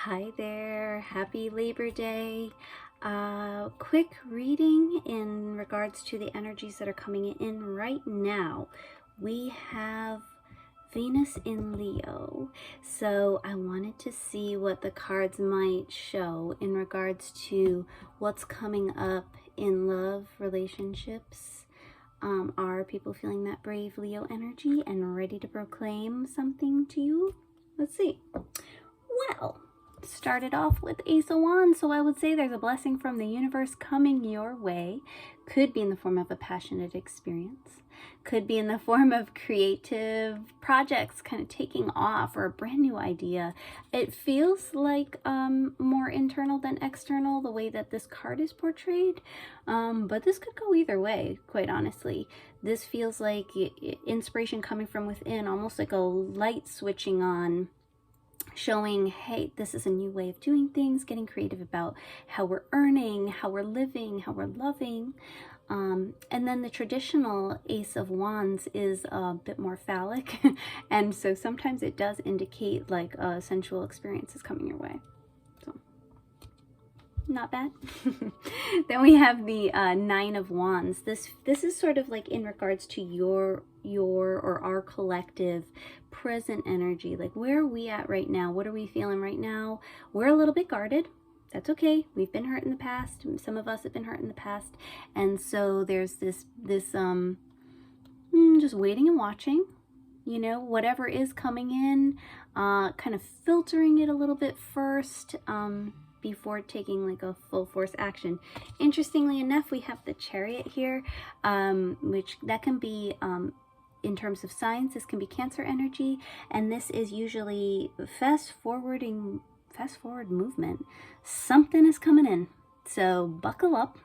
Hi there, happy Labor Day. Quick reading in regards to the energies that are coming in right now. We have Venus in Leo, so I wanted to see what the cards might show in regards to what's coming up in love, relationships. Are people feeling that brave Leo energy and ready to proclaim something to you? Let's see. Well, started off with Ace of Wands, so I would say there's a blessing from the universe coming your way. Could be in the form of a passionate experience, could be in the form of creative projects kind of taking off, or a brand new idea. It feels like more internal than external, the way that this card is portrayed, but this could go either way, quite honestly. This feels like inspiration coming from within, almost like a light switching on, showing, hey, this is a new way of doing things, getting creative about how we're earning, how we're living, how we're loving. And then the traditional Ace of Wands is a bit more phallic, and so sometimes it does indicate like a sensual experience is coming your way. So, not bad. Then we have the Nine of Wands. This is sort of like in regards to your or our collective present energy. Like, where are we at right now? What are we feeling right now? We're a little bit guarded. That's okay. We've been hurt in the past. Some of us have been hurt in the past, and so there's this just waiting and watching. You know, whatever is coming in, kind of filtering it a little bit first, before taking like a full force action. Interestingly enough, we have the Chariot here, which that can be, in terms of signs, this can be Cancer energy, and this is usually fast forward movement. Something is coming in, so buckle up.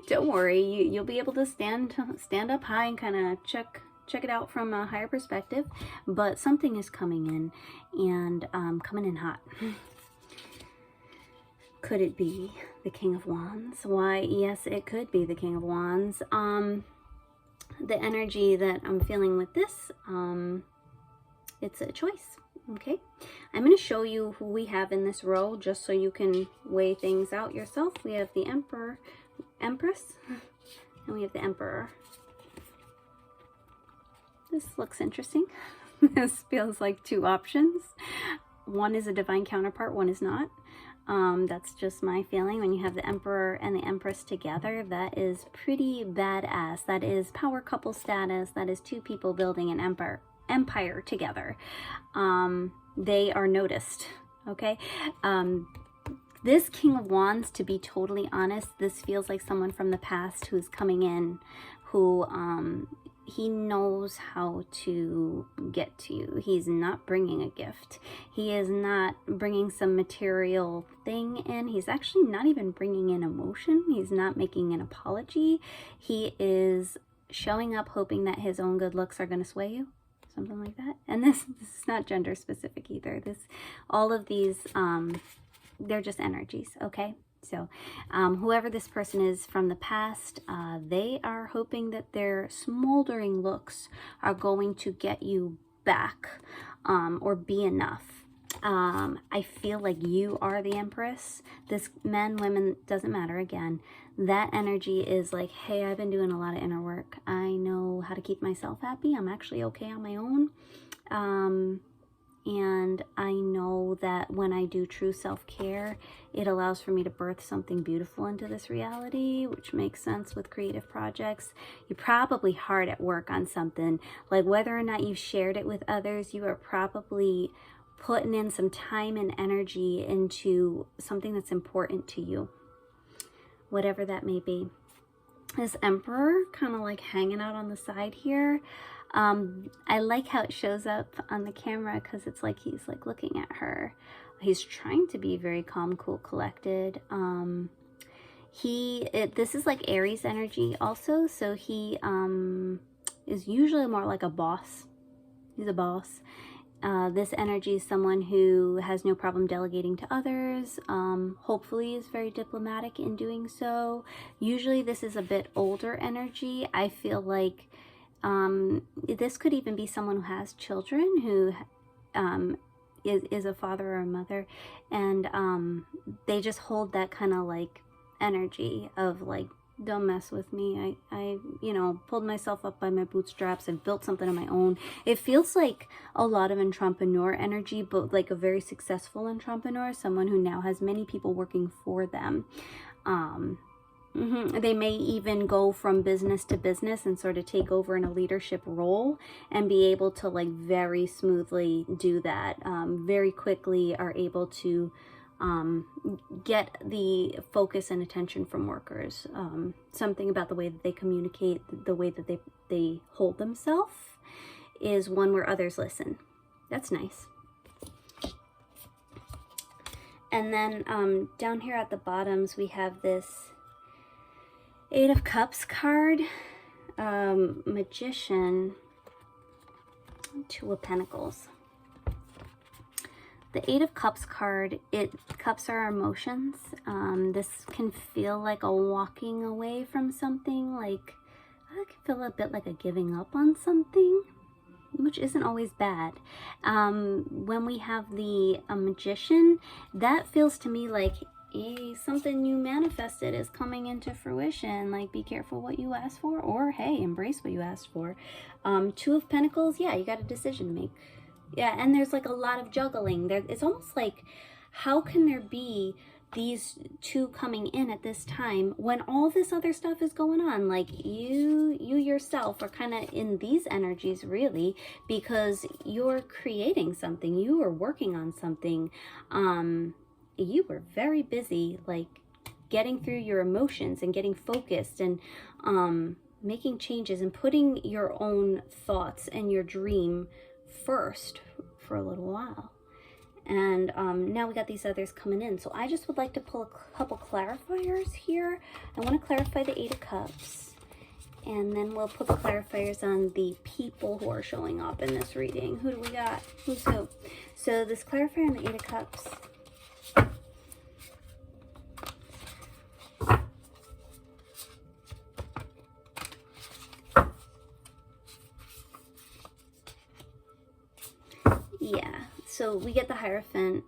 Don't worry, you'll be able to stand up high and kind of check it out from a higher perspective, but something is coming in, and coming in hot. Could it be the King of Wands? Why, yes, it could be the King of Wands. The energy that I'm feeling with this, it's a choice. Okay, I'm going to show you who we have in this row just so you can weigh things out yourself. We have the Emperor, Empress, and we have the Emperor. This looks interesting. This feels like two options. One is a divine counterpart, one is not. That's just my feeling. When you have the Emperor and the Empress together, that is pretty badass. That is power couple status. That is two people building an empire together. They are noticed. Okay. This King of Wands, to be totally honest, this feels like someone from the past who's coming in, who he knows how to get to you. He's not bringing a gift. He is not bringing some material thing in. He's actually not even bringing in emotion. He's not making an apology. He is showing up hoping that his own good looks are going to sway you. Something like that. And this is not gender specific either. All of these, they're just energies, okay? So whoever this person is from the past, they are hoping that their smoldering looks are going to get you back, or be enough. I feel like you are the Empress. This men, women, doesn't matter. Again, that energy is like, hey, I've been doing a lot of inner work. I know how to keep myself happy. I'm actually okay on my own. And I know that when I do true self-care, it allows for me to birth something beautiful into this reality, which makes sense with creative projects. You're probably hard at work on something, like whether or not you've shared it with others, you are probably putting in some time and energy into something that's important to you, whatever that may be. This Emperor kind of like hanging out on the side here. I like how it shows up on the camera because it's like he's like looking at her. He's trying to be very calm, cool, collected. This is like Aries energy also, so he is usually more like a boss. He's a boss. This energy is someone who has no problem delegating to others, hopefully is very diplomatic in doing so. Usually this is a bit older energy. I feel like this could even be someone who has children, who is a father or a mother, and they just hold that kind of like energy of like, don't mess with me. I you know, pulled myself up by my bootstraps. I've built something of my own. It feels like a lot of entrepreneur energy, but like a very successful entrepreneur, someone who now has many people working for them. They may even go from business to business and sort of take over in a leadership role and be able to like very smoothly do that. Very quickly are able to get the focus and attention from workers. Something about the way that they communicate, the way that they hold themselves is one where others listen. That's nice. And then down here at the bottoms, we have this Eight of Cups card, Magician, Two of Pentacles. The Eight of Cups card, cups are our emotions. This can feel like a walking away from something, like I can feel a bit like a giving up on something, which isn't always bad. When we have the Magician, that feels to me like something you manifested is coming into fruition. Like, be careful what you ask for, or hey, embrace what you asked for. Two of Pentacles, yeah, you got a decision to make. Yeah, and there's like a lot of juggling there. It's almost like, how can there be these two coming in at this time when all this other stuff is going on? Like, you yourself are kind of in these energies, really, because you're creating something, you are working on something. You were very busy, like getting through your emotions and getting focused and making changes and putting your own thoughts and your dream first for a little while. And now we got these others coming in. So I just would like to pull a couple clarifiers here. I want to clarify the Eight of Cups. And then we'll put the clarifiers on the people who are showing up in this reading. Who do we got? Who's who? So this clarifier on the Eight of Cups. Yeah, so we get the Hierophant.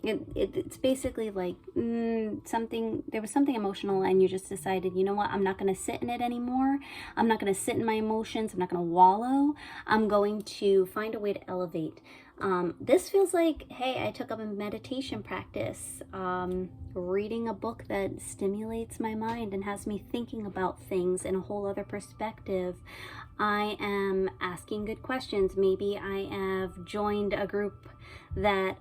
It's basically like there was something emotional and you just decided, you know what, I'm not going to sit in it anymore. I'm not going to sit in my emotions. I'm not going to wallow. I'm going to find a way to elevate. This feels like, hey, I took up a meditation practice, reading a book that stimulates my mind and has me thinking about things in a whole other perspective. I am asking good questions. Maybe I have joined a group that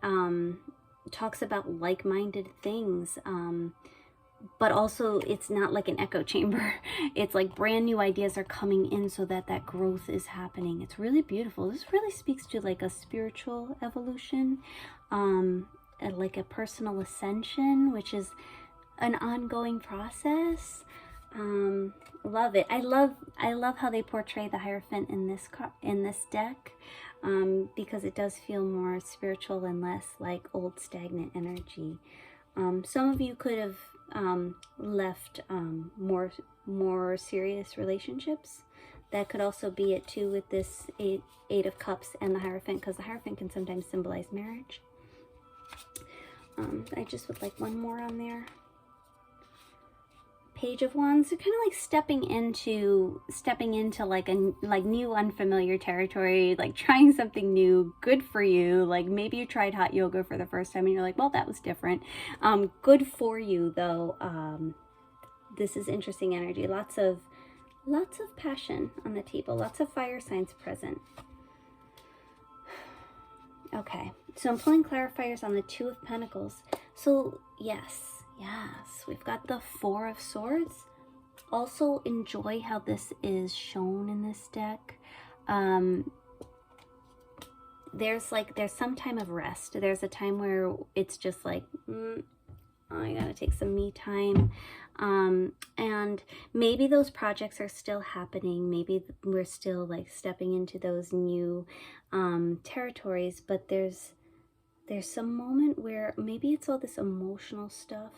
talks about like-minded things, but also it's not like an echo chamber. It's like brand new ideas are coming in so that that growth is happening. It's really beautiful. This really speaks to like a spiritual evolution, like a personal ascension, which is an ongoing process. Love it. I love how they portray the Hierophant in this deck, because it does feel more spiritual and less like old stagnant energy. Some of you could have left more serious relationships. That could also be it too with this Eight of Cups and the Hierophant, because the Hierophant can sometimes symbolize marriage. I just would like one more on there. Page of Wands. They're kind of like stepping into like new unfamiliar territory, like trying something new. Good for you. Like maybe you tried hot yoga for the first time and you're like, well, that was different. Good for you though. This is interesting energy. Lots of passion on the table. Lots of fire signs present. Okay, so I'm pulling clarifiers on the Two of Pentacles. So yes, we've got the Four of Swords. Also enjoy how this is shown in this deck. There's some time of rest. There's a time where it's just like, I gotta take some me time. And maybe those projects are still happening. Maybe we're still like stepping into those new territories, but there's some moment where maybe it's all this emotional stuff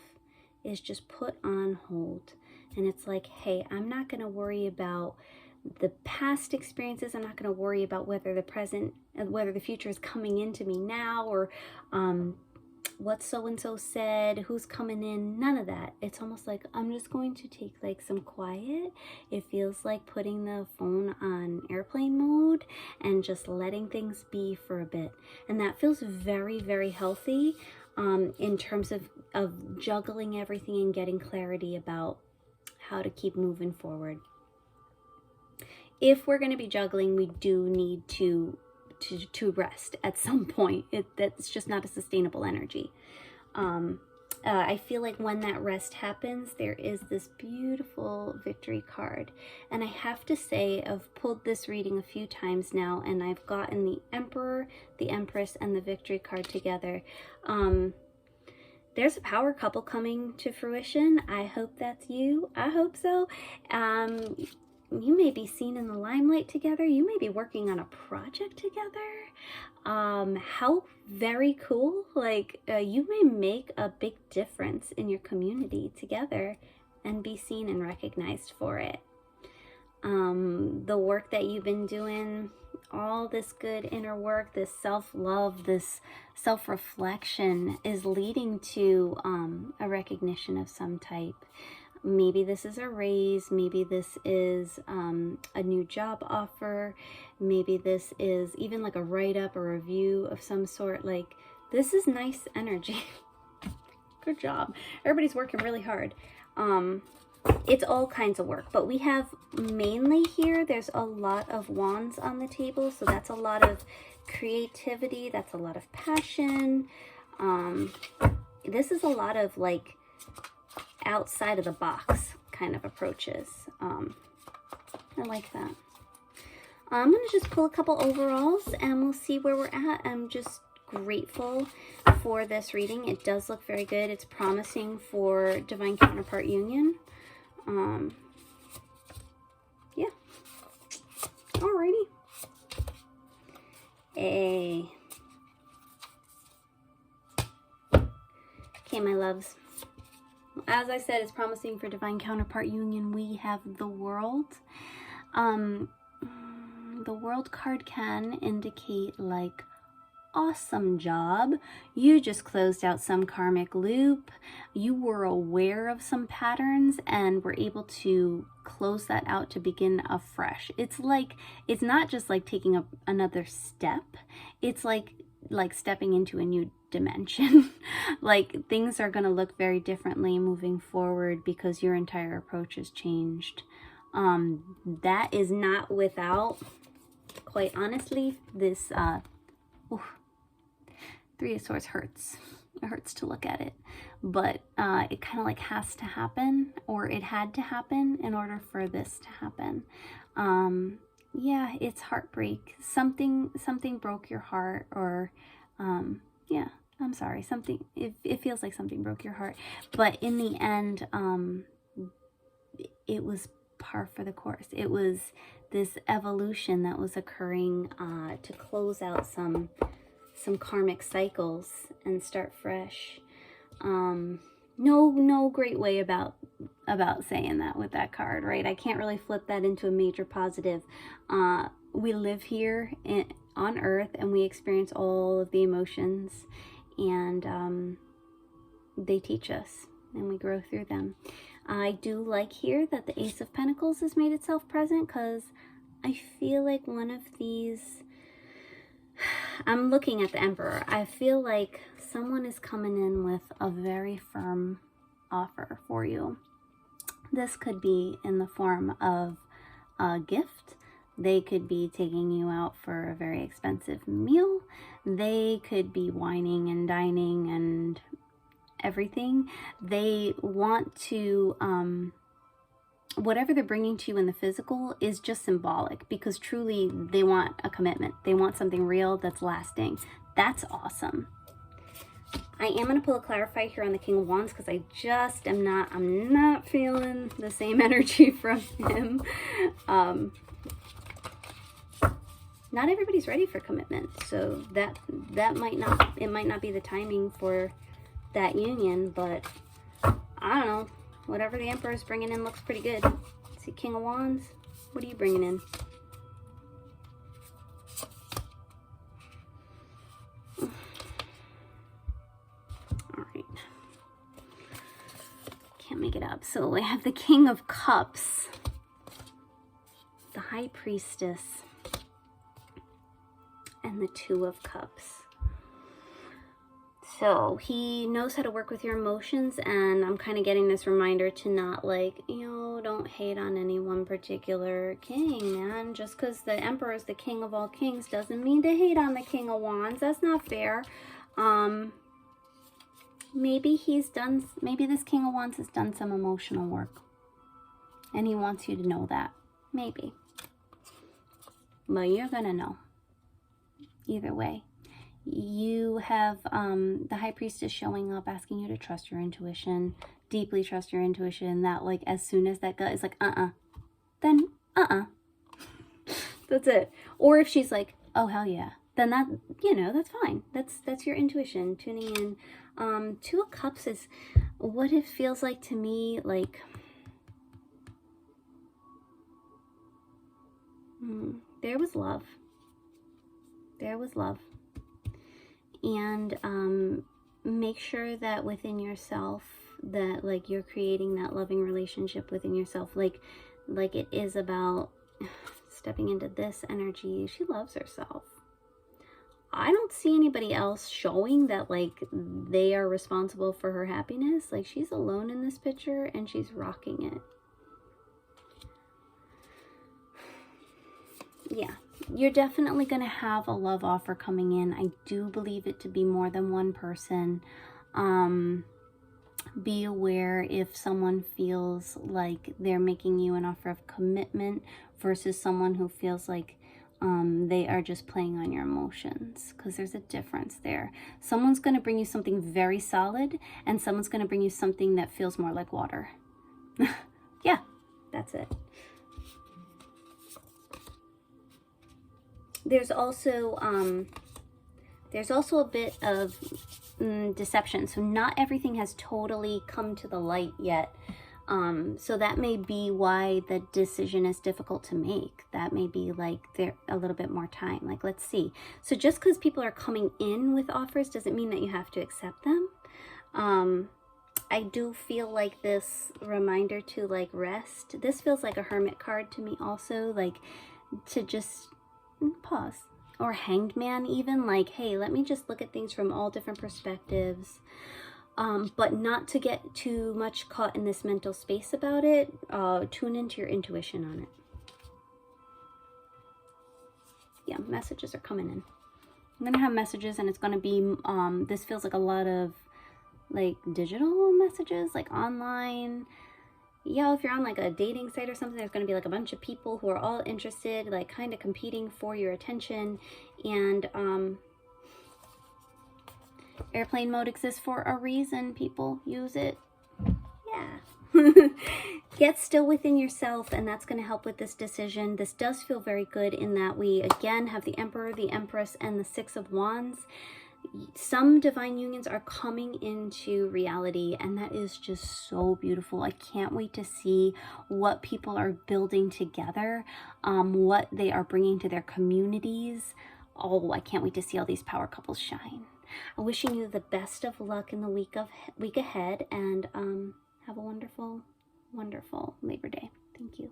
is just put on hold. And it's like, hey, I'm not going to worry about the past experiences. I'm not going to worry about whether the present whether the future is coming into me now, or what so-and-so said, who's coming in, none of that. It's almost like I'm just going to take like some quiet. It feels like putting the phone on airplane mode and just letting things be for a bit. And that feels very, very healthy in terms of juggling everything and getting clarity about how to keep moving forward. If we're going to be juggling, we do need to rest at some point. That's just not a sustainable energy. I feel like when that rest happens, there is this beautiful victory card. And I have to say, I've pulled this reading a few times now, and I've gotten the Emperor, the Empress, and the victory card together. There's a power couple coming to fruition. I hope that's you. I hope so. You may be seen in the limelight together. You may be working on a project together. How very cool. Like, you may make a big difference in your community together and be seen and recognized for it. The work that you've been doing, all this good inner work, this self-love, this self-reflection is leading to a recognition of some type. Maybe this is a raise, maybe this is a new job offer, maybe this is even like a write-up or review of some sort. Like, this is nice energy. Good job. Everybody's working really hard. It's all kinds of work, but we have mainly here, there's a lot of wands on the table, so that's a lot of creativity, that's a lot of passion. This is a lot of like outside of the box kind of approaches. I like that. I'm gonna just pull a couple overalls and we'll see where we're at. I'm just grateful for this reading. It does look very good. It's promising for divine counterpart union. Yeah. Alrighty. Okay, my loves. As I said, it's promising for divine counterpart union. We have the World. The World card can indicate like, awesome job. You just closed out some karmic loop. You were aware of some patterns and were able to close that out to begin afresh. It's like, it's not just like taking another step. It's like stepping into a new dimension. Like, things are going to look very differently moving forward because your entire approach has changed. That is not without, quite honestly, this Three of Swords hurts. It hurts to look at it, but it kind of like has to happen, or it had to happen in order for this to happen. Yeah, it's heartbreak. Something broke your heart, or yeah, I'm sorry. It feels like something broke your heart, but in the end, it was par for the course. It was this evolution that was occurring to close out some karmic cycles and start fresh. No great way about saying that with that card, right? I can't really flip that into a major positive. We live here on Earth and we experience all of the emotions, and they teach us and we grow through them. I do like here that the Ace of Pentacles has made itself present, because I feel like one of these, I'm looking at the Emperor. I feel like someone is coming in with a very firm offer for you. This could be in the form of a gift. They could be taking you out for a very expensive meal. They could be wining and dining and everything. They want to, whatever they're bringing to you in the physical is just symbolic, because truly they want a commitment. They want something real that's lasting. That's awesome. I am going to pull a clarify here on the King of Wands, because I just I'm not feeling the same energy from him. Not everybody's ready for commitment, so that might not be the timing for that union, but I don't know. Whatever the Emperor's bringing in looks pretty good. See, King of Wands, what are you bringing in? make it up. So I have the King of Cups, the High Priestess, and the Two of Cups. So he knows how to work with your emotions, and I'm kind of getting this reminder to not, like, you know, don't hate on any one particular king, man. Just because the Emperor is the king of all kings doesn't mean to hate on the King of Wands. That's not fair. Maybe this King of Wands has done some emotional work, and he wants you to know that. Maybe. But you're gonna know. Either way. You have the High Priestess showing up, asking you to trust your intuition, deeply trust your intuition, that, like, as soon as that gut is like, then that's it. Or if she's like, oh, hell yeah, then that, you know, that's fine. That's your intuition tuning in. Two of Cups is what it feels like to me, like, there was love. There was love. And make sure that within yourself, that, like, you're creating that loving relationship within yourself, like it is about stepping into this energy. She loves herself. I don't see anybody else showing that, like, they are responsible for her happiness. Like, she's alone in this picture and she's rocking it. Yeah. You're definitely going to have a love offer coming in. I do believe it to be more than one person. Be aware if someone feels like they're making you an offer of commitment versus someone who feels like they are just playing on your emotions, because there's a difference there. Someone's going to bring you something very solid, and someone's going to bring you something that feels more like water. Yeah, that's it. There's also a bit of deception. So not everything has totally come to the light yet. So that may be why the decision is difficult to make. That may be like there a little bit more time. Like, let's see. So just because people are coming in with offers doesn't mean that you have to accept them. I do feel like this reminder to, like, rest. This feels like a Hermit card to me also, like, to just pause. Or Hanged Man even, like, hey, let me just look at things from all different perspectives, but not to get too much caught in this mental space about it. Tune into your intuition on it. Yeah, messages are coming in. I'm gonna have messages, and it's gonna be this feels like a lot of, like, digital messages, like online. Yeah, if you're on, like, a dating site or something, there's going to be, like, a bunch of people who are all interested, like, kind of competing for your attention. And airplane mode exists for a reason, people. Use it. Yeah. Get still within yourself, and that's going to help with this decision. This does feel very good in that we, again, have the Emperor, the Empress, and the Six of Wands. Some divine unions are coming into reality, and that is just so beautiful. I can't wait to see what people are building together, what they are bringing to their communities. Oh, I can't wait to see all these power couples shine. I'm wishing you the best of luck in the week ahead, and have a wonderful, wonderful Labor Day. Thank you.